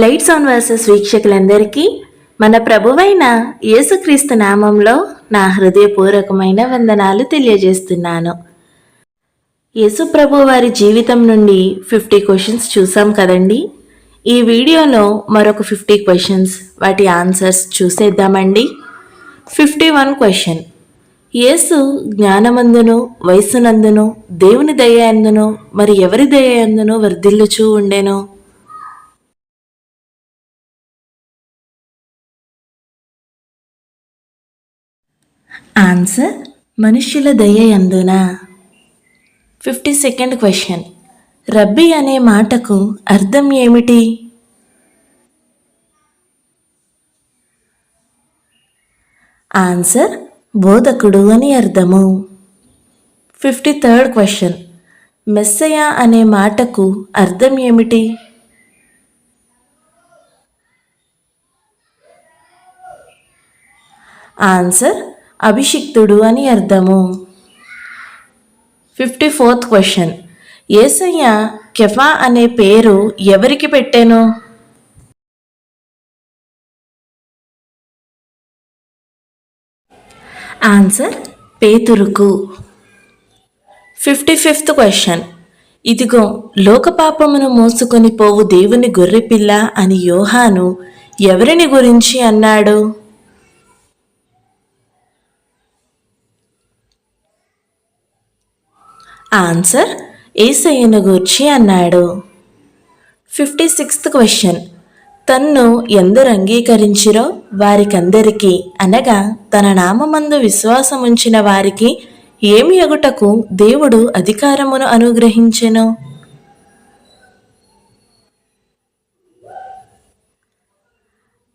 Lights on versus వీక్షకులందరికీ మన ప్రభువైన యేసుక్రీస్తు నామంలో నా హృదయపూర్వకమైన వందనాలు తెలియజేస్తున్నాను. యేసు ప్రభు వారి జీవితం నుండి 50 క్వశ్చన్స్ చూసాం కదండి. ఈ వీడియోలో మరొక 50 క్వశ్చన్స్, వాటి ఆన్సర్స్ చూసేద్దామండి. 51 క్వశ్చన్: యేసు జ్ఞానమందును వయస్సునందును దేవుని దయ అందును మరి ఎవరి దయ అందును వర్ధిల్లుచూ ఉండెను? ఆన్సర్: మనుష్యుల దయ యందున. 52nd క్వశ్చన్: రబ్బీ అనే మాటకు అర్థం ఏమిటి? ఆన్సర్: బోధకుడు అని అర్థము. 53rd క్వశ్చన్: మెస్సయ అనే మాటకు అర్థం ఏమిటి? ఆన్సర్: అభిషిక్తుడు అని అర్థము. 54th క్వశ్చన్: యేసయ్య కెఫా అనే పేరు ఎవరికి పెట్టెను? ఆన్సర్: పేతురుకు. 55th క్వశ్చన్: ఇదిగో లోకపాపమును మోసుకొని పోవు దేవుని గొర్రెపిల్ల అని యోహాను ఎవరిని గురించి అన్నాడు? ఆన్సర్: యేసయ్యను గూర్చి అన్నాడు. 56th క్వశ్చన్: తన్ను ఎందరు అంగీకరించిరో వారికందరికీ, అనగా తన నామమందు విశ్వాసముంచిన వారికి ఏమి అగుటకు దేవుడు అధికారమును అనుగ్రహించెను?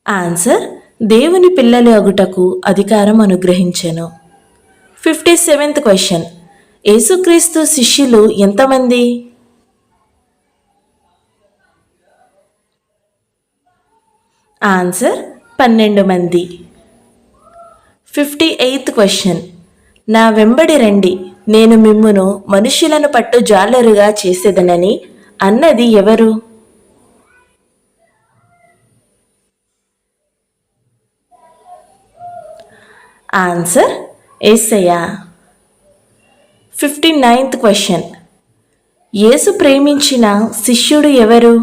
ఆన్సర్: దేవుని పిల్లలు అగుటకు అధికారం అనుగ్రహించెను. 57th క్వశ్చన్: యేసుక్రీస్తు శిష్యులు ఎంతమంది? ఆన్సర్: 12 మంది. 58th క్వశ్చన్: నా వెంబడి రండి, నేను మిమ్మును మనుష్యులను పట్టు జాలరుగా చేసేదనని అన్నది ఎవరు? ఆన్సర్: యేసయ్య. 59th క్వశ్చన్: యేసు ప్రేమించిన శిష్యుడు ఎవరు?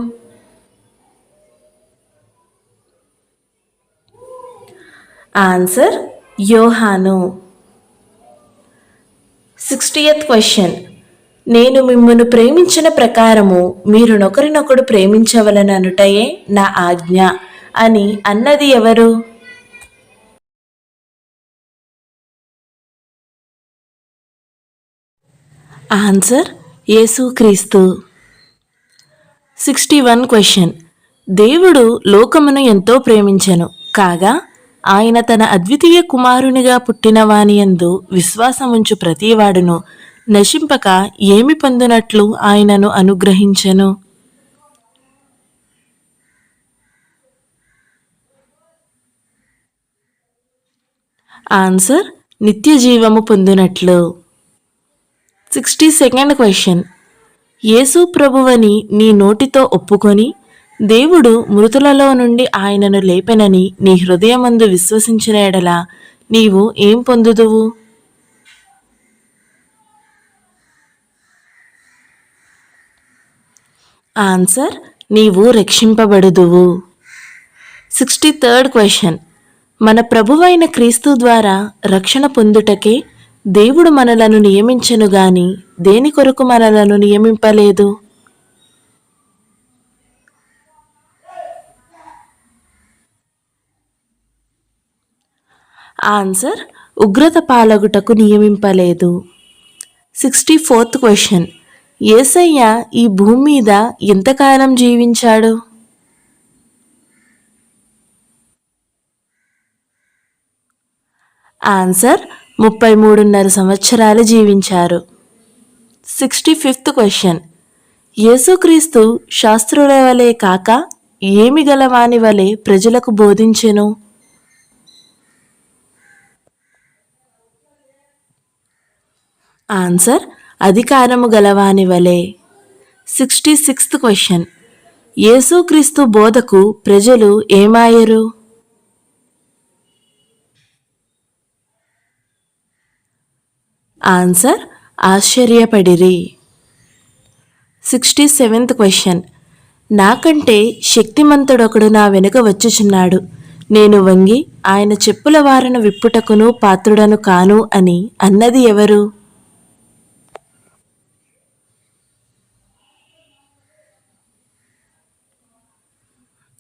ఆన్సర్: యోహాను. 60th క్వశ్చన్: నేను మిమ్మును ప్రేమించిన ప్రకారము మీరు నొకరినొకడు ప్రేమించవలననుటయే నా ఆజ్ఞ అని అన్నది ఎవరు? ఆన్సర్: యేసుక్రీస్తు. 61 క్వశ్చన్: దేవుడు లోకమును ఎంతో ప్రేమించెను, కాగా ఆయన తన అద్వితీయ కుమారునిగా పుట్టిన వానియందు విశ్వాసముంచు ప్రతివాడును నశింపక ఏమి పొందునట్లు ఆయనను అనుగ్రహించెను? ఆన్సర్: నిత్య జీవము పొందునట్లు. 62nd క్వశ్చన్: యేసు ప్రభువని నీ నోటితో ఒప్పుకొని దేవుడు మృతులలో నుండి ఆయనను లేపెనని నీ హృదయమందు విశ్వసించిన ఎడల నీవు ఏం పొందుదువు? ఆన్సర్: నీవు రక్షింపబడుదువు. 63rd క్వశ్చన్: మన ప్రభువైన క్రీస్తు ద్వారా రక్షణ పొందుటకే దేవుడు మనలను నియమించెను గాని దేని కొరకు మనలను నియమింపలేదు? ఆన్సర్: ఉగ్రత పాలగుటకు నియమింపలేదు. 64th క్వశ్చన్: యేసయ్య ఈ భూమి మీద ఎంతకాలం జీవించాడు? ఆన్సర్: 33.5 సంవత్సరాలు జీవించారు. 65th క్వశ్చన్: యేసుక్రీస్తు శాస్త్రుల వలె కాక ఏమి గలవాని వలె ప్రజలకు బోధించెను? ఆన్సర్: అధికారము గలవాని వలె. 66th క్వశ్చన్: యేసుక్రీస్తు బోధకు ప్రజలు ఏమాయరు? ఆన్సర్ ఆశ్చర్యపడిరి. 67th question. నాకంటే శక్తిమంతుడొకడు నా వెనుక వచ్చుచున్నాడు, నేను వంగి ఆయన చెప్పుల వారను విప్పుటకును పాత్రుడను కాను అని అన్నది ఎవరు?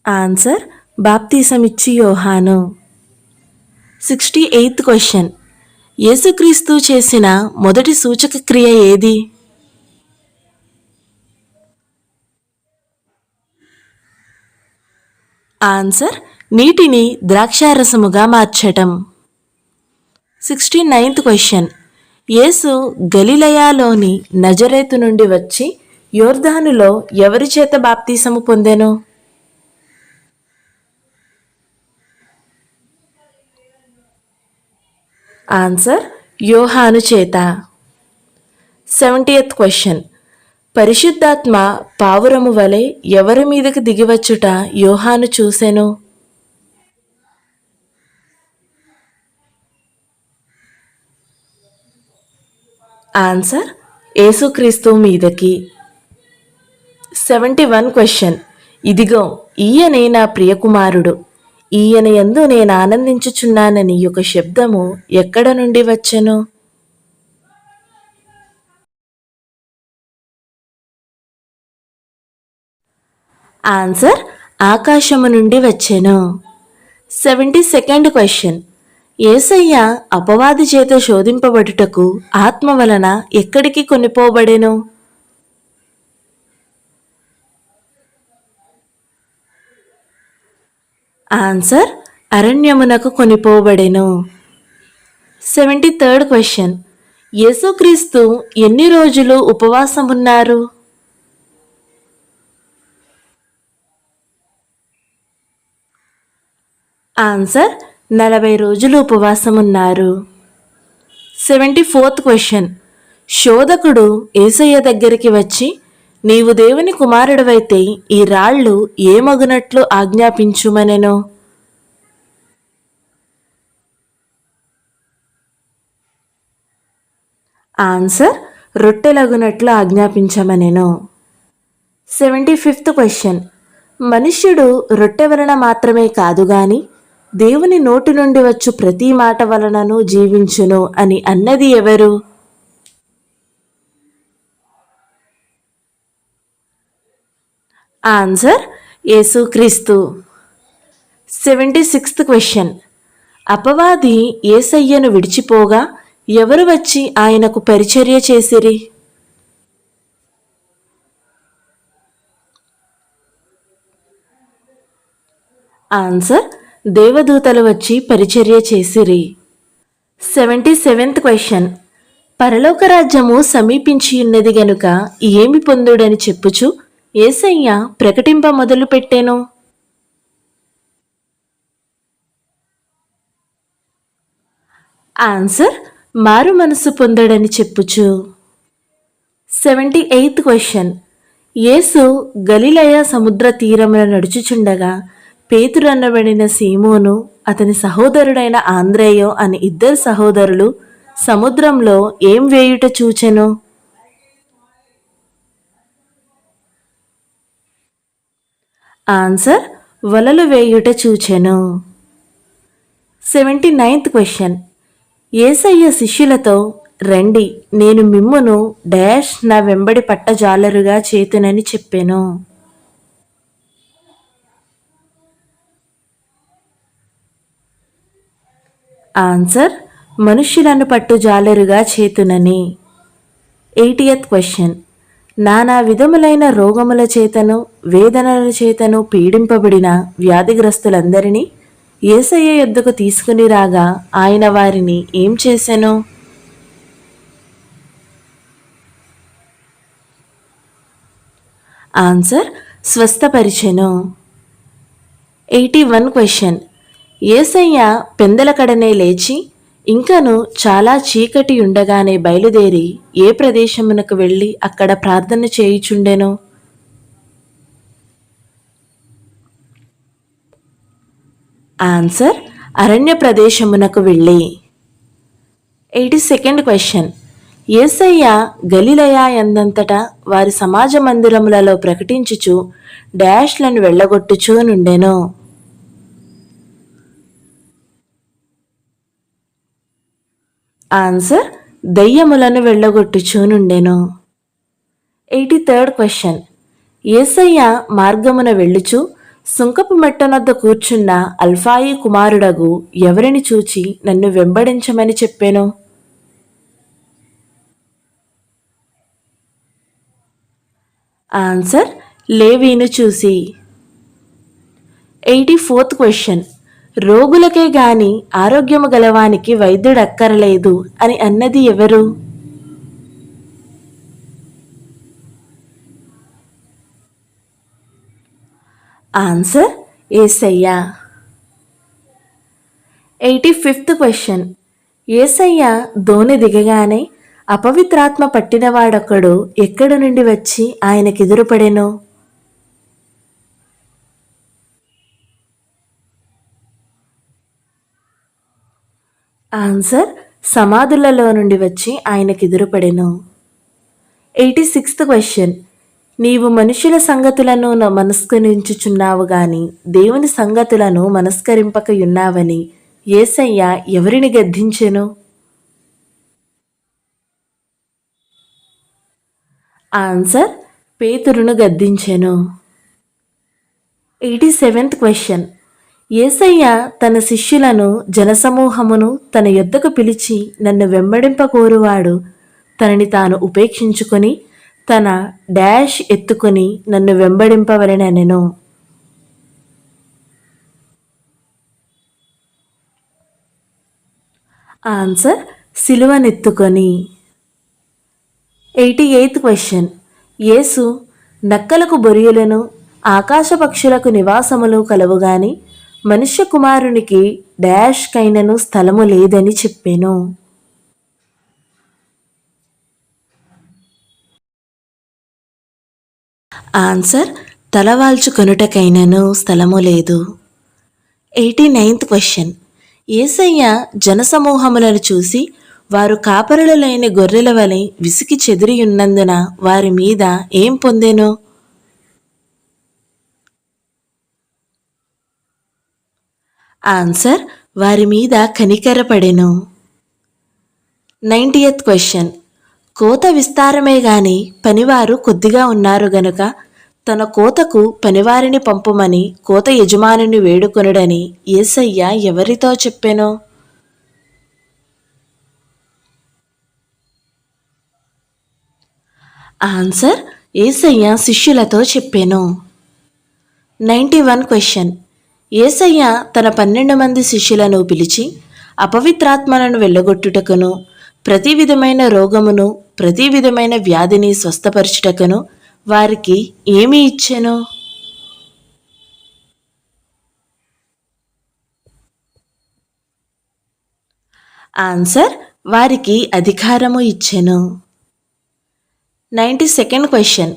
ఆన్సర్ బాప్తీసమిచ్చి యోహాను. 68th question. యేసుక్రీస్తు చేసిన మొదటి సూచక క్రియ ఏది? ఆన్సర్ నీటిని ద్రాక్షారసముగా మార్చటం. 69th question. యేసు గలిలయలోని నజరేతు నుండి వచ్చి యోర్దానులో ఎవరి చేత బాప్తీసము పొందెను? ఆన్సర్ యోహాను చేత. 70th question. పరిశుద్ధాత్మ పావురము వలె ఎవరి మీదకి దిగివచ్చుట యోహాను చూసెను? ఆన్సర్ యేసుక్రీస్తు మీదకి. 71 క్వశ్చన్. ఇదిగో ఈయనే నా ప్రియకుమారుడు, ఈయన యందు నేను ఆనందించుచున్నానని ఒక శబ్దము ఎక్కడ నుండి వచ్చెను? ఆన్సర్ ఆకాశము నుండి వచ్చెను. 72nd question. యేసయ్య అపవాది చేత శోధింపబడుటకు ఆత్మ వలన ఎక్కడికి కొనిపోబడెను? ఆన్సర్ అరణ్యమునకు కొనిపోబడెను. 73rd question. యేసుక్రీస్తు ఎన్ని రోజులు ఉపవాసమున్నారు? ఆన్సర్ 40 రోజులు ఉపవాసమున్నారు. 74th question. శోధకుడు యేసయ్య దగ్గరికి వచ్చి, నీవు దేవుని కుమారుడవైతే ఈ రాళ్ళు ఏమగునట్లు ఆజ్ఞాపించుమనెను? ఆన్సర్ రొట్టెలగునట్లు ఆజ్ఞాపించమనెను. 75th question. మనుష్యుడు రొట్టె వలన మాత్రమే కాదు గాని దేవుని నోటి నుండి వచ్చు ప్రతి మాట వలనను జీవించును అని అన్నది ఎవరు? ఆన్సర్ యేసుక్రీస్తు. 76th question. అపవాది యేసయ్యను విడిచిపోగా ఎవరు వచ్చి ఆయనకు పరిచర్య చేసిరి? ఆన్సర్ దేవదూతలు వచ్చి పరిచర్య చేసిరి. 77th question. పరలోక రాజ్యము సమీపించి ఉన్నది గనుక ఏమి పొందుడని చెప్పుచు యేసయ్య ప్రకటింప మొదలుపెట్టెను? ఆన్సర్ మారు మనసు పొందడని చెప్పుచు. 78th question. యేసు గలిలయ సముద్ర తీరమున నడుచుచుండగా పేతురు అనబడిన సీమోను అతని సహోదరుడైన ఆంద్రేయో అని ఇద్దరు సహోదరులు సముద్రంలో ఏం వేయుట చూచెను? ఆన్సర్ వలలు వేయుట చూచెను. 79th question. యేసయ్య శిష్యులతో, రండి నేను మిమ్మును డాష్ నా వెంబడి పట్టజాలరుగా చేతునని చెప్పెను. ఆన్సర్ మనుష్యులను పట్టుజాలరుగా చేతునని. 80th question. నానా విధములైన రోగముల చేతను వేదనల చేతను పీడింపబడిన వ్యాధిగ్రస్తులందరినీ యేసయ్య యొద్దకు తీసుకుని రాగా ఆయన వారిని ఏం చేసెను? ఆన్సర్ స్వస్థపరిచెను. 81 క్వశ్చన్. యేసయ్య పెందలకడనే లేచి ఇంకను చాలా చీకటి ఉండగానే బయలుదేరి ఏ ప్రదేశమునకు వెళ్ళి అక్కడ ప్రార్థన చేయుచుండెను? ఆన్సర్ అరణ్య ప్రదేశమునకు వెళ్ళి. 82nd question. యేసయ్య గలిలయ ఎందంతటా వారి సమాజ మందిరములలో ప్రకటించుచు డాష్లను వెళ్ళగొట్టుచూ నుండెను. ఆన్సర్ దయ్యములను వెళ్ళగొట్టుచూ నుండెను. 83rd question. యేసయ్య మార్గమున వెళ్ళుచు సుంకపు మెట్టనొద్ద కూర్చున్న అల్ఫాయి కుమారుడగు ఎవరిని చూచి నన్ను వెంబడించమని చెప్పెను? ఆన్సర్ లేవీను చూసి. 84th question. రోగులకే గాని ఆరోగ్యము గలవానికి వైద్యుడక్కరలేదు అని అన్నది ఎవరు? ఆన్సర్ యేసయ్య. 85th question. యేసయ్య దోణి దిగగానే అపవిత్రాత్మ పట్టినవాడొకడు ఎక్కడి నుండి వచ్చి ఆయనకెదురుపడెను? ఆన్సర్ సమాధులలో నుండి వచ్చి ఆయనకెదురుపడెను. 86th question. నీవు మనుషుల సంగతులను మనస్కరించుచున్నావు గాని దేవుని సంగతులను మనస్కరింపకయున్నావని యేసయ్య ఎవరిని గద్దించెను? ఆన్సర్ పేతురును గద్దించెను. 87th question. యేసయ్య తన శిష్యులను జనసమూహమును తన యొద్దకు పిలిచి నన్ను వెంబడింపకోరువాడు తనని తాను ఉపేక్షించుకొని తన డాష్ ఎత్తుకొని నన్ను వెంబడింపవలెనెను. ఆన్సర్ సిలువనెత్తుకొని. 88th question. యేసు నక్కలకు బొరియలను ఆకాశ పక్షులకు నివాసములు కలవుగాని మనుష్య కుమారునికి డాష్ కైనను స్థలము లేదని చెప్పెను. ఆన్సర్ తలవాల్చుకొనుటకైనను స్థలము లేదు. 89th question. యేసయ్య జనసమూహములను చూసి వారు కాపరులు లేని గొర్రెల వలె విసికి చెదిరియున్నందున వారి మీద ఏం పొందెను? ఆన్సర్ వారి మీద కనికరపడెను. 90th question. కోత విస్తారమే గాని పనివారు కొద్దిగా ఉన్నారు గనుక తన కోతకు పనివారిని పంపుమని కోత యజమానుని వేడుకొనుడని యేసయ్య ఎవరితో చెప్పెను? ఆన్సర్ యేసయ్య శిష్యులతో చెప్పెను. 91 క్వశ్చన్. యేసయ్య తన 12 మంది శిష్యులను పిలిచి అపవిత్రాత్మలను వెళ్ళగొట్టుటకును ప్రతి విధమైన రోగమును ప్రతి విధమైన వ్యాధిని స్వస్థపరచుటకును వారికి ఏమి ఇచ్చెను? ఆన్సర్ వారికి అధికారము ఇచ్చెను. 92nd question.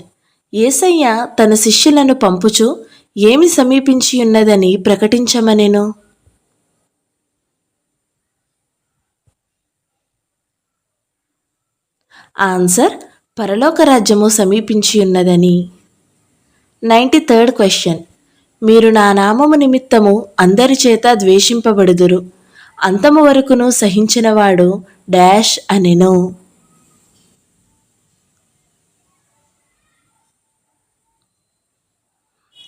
యేసయ్య తన శిష్యులను పంపుచు ఏమి సమీపించి ఉన్నదని ప్రకటించమనెను? ఆన్సర్ పరలోక రాజ్యము సమీపించి ఉన్నదని. 93rd question. మీరు నా నామము నిమిత్తము అందరి చేత ద్వేషింపబడుదురు అంతము వరకును సహించినవాడు డాష్ అనెను.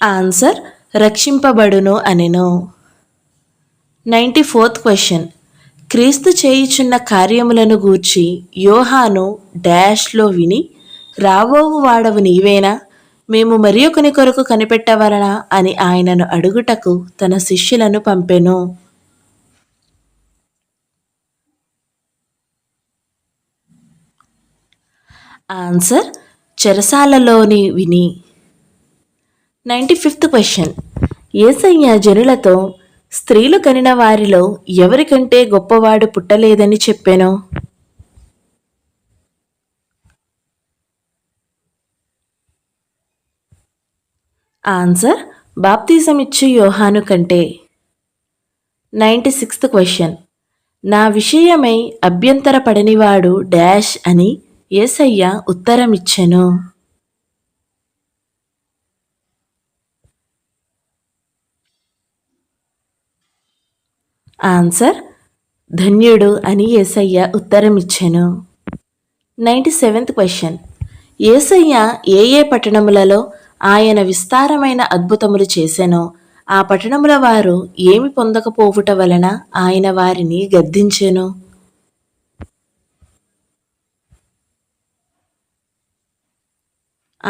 ఆన్సర్ రక్షింపబడును అనెను. 94th question. క్రీస్తు చేయుచున్న కార్యములను గూర్చి యోహాను డాష్లో విని రాబోవు వాడవు నీవేనా, మేము మరి ఒకని కొరకు కనిపెట్టవలనా అని ఆయనను అడుగుటకు తన శిష్యులను పంపెను. ఆన్సర్ చెరసాలలోని విని. 95th question. యేసయ్య జనులతో స్త్రీలు కనిన వారిలో ఎవరికంటే గొప్పవాడు పుట్టలేదని చెప్పెను? ఆన్సర్ బాప్తిజమిచ్చు యోహాను కంటే. 96th question. నా విషయమై అభ్యంతరపడనివాడు డాష్ అని యేసయ్య ఉత్తరమిచ్చెను. ఆన్సర్ ధన్యుడు అని యేసయ్య ఉత్తరమిచ్చెను. 97th question. యేసయ్య ఏ ఏ పట్టణములలో ఆయన విస్తారమైన అద్భుతములు చేసెనో ఆ పట్టణముల వారు ఏమి పొందకపోవుట వలన ఆయన వారిని గద్దించెను?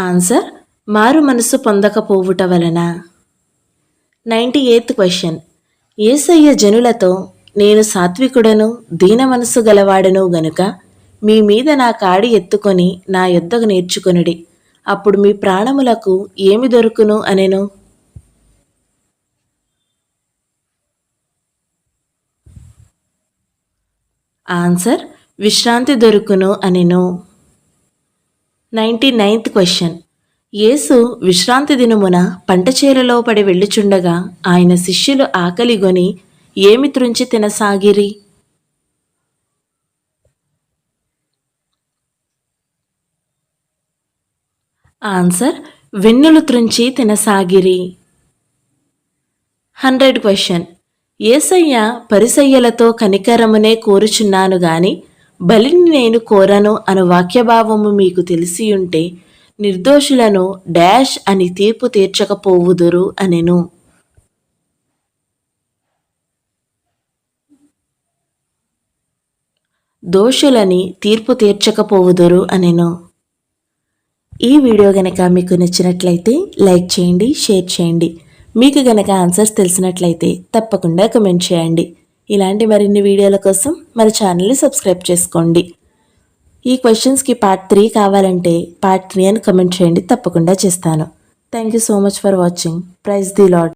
ఆన్సర్ మారు మనసు పొందకపోవుట వలన. 98th question. యేసయ్య జనులతో, నేను సాత్వికుడను దీన మనసు గలవాడను గనుక మీ మీద నా కాడి ఎత్తుకొని నా యొద్దకు నేర్చుకొనుడి, అప్పుడు మీ ప్రాణములకు ఏమి దొరుకును అనెను? ఆన్సర్ విశ్రాంతి దొరుకును అనెను. 99th question. యేసు విశ్రాంతి దినమున పంట చేలలో పడి వెళ్ళుచుండగా ఆయన శిష్యులు ఆకలిగొని ఏమి త్రుంచి తినసాగిరి? ఆన్సర్ వెన్నులు త్రుంచి తినసాగిరి. 100 క్వశ్చన్. యేసయ్య పరిసయ్యులతో కనికరమునే కోరుచున్నాను గాని బలిని నేను కోరను అను వాక్యభావము మీకు తెలిసియుంటే నిర్దోషులను డాష్ అని తీర్పు తీర్చకపోవుదురు అనెను. దోషులని తీర్పు తీర్చకపోవుదురు అనెను. ఈ వీడియో గనక మీకు నచ్చినట్లయితే లైక్ చేయండి, షేర్ చేయండి. మీకు గనక ఆన్సర్స్ తెలిసినట్లయితే తప్పకుండా కమెంట్ చేయండి. ఇలాంటి మరిన్ని వీడియోల కోసం మన ఛానల్ని సబ్స్క్రైబ్ చేసుకోండి. ఈ క్వశ్చన్స్కి పార్ట్ 3 కావాలంటే పార్ట్ 3 అని కమెంట్ చేయండి, తప్పకుండా చేస్తాను. Thank you so much for watching. Praise the lord.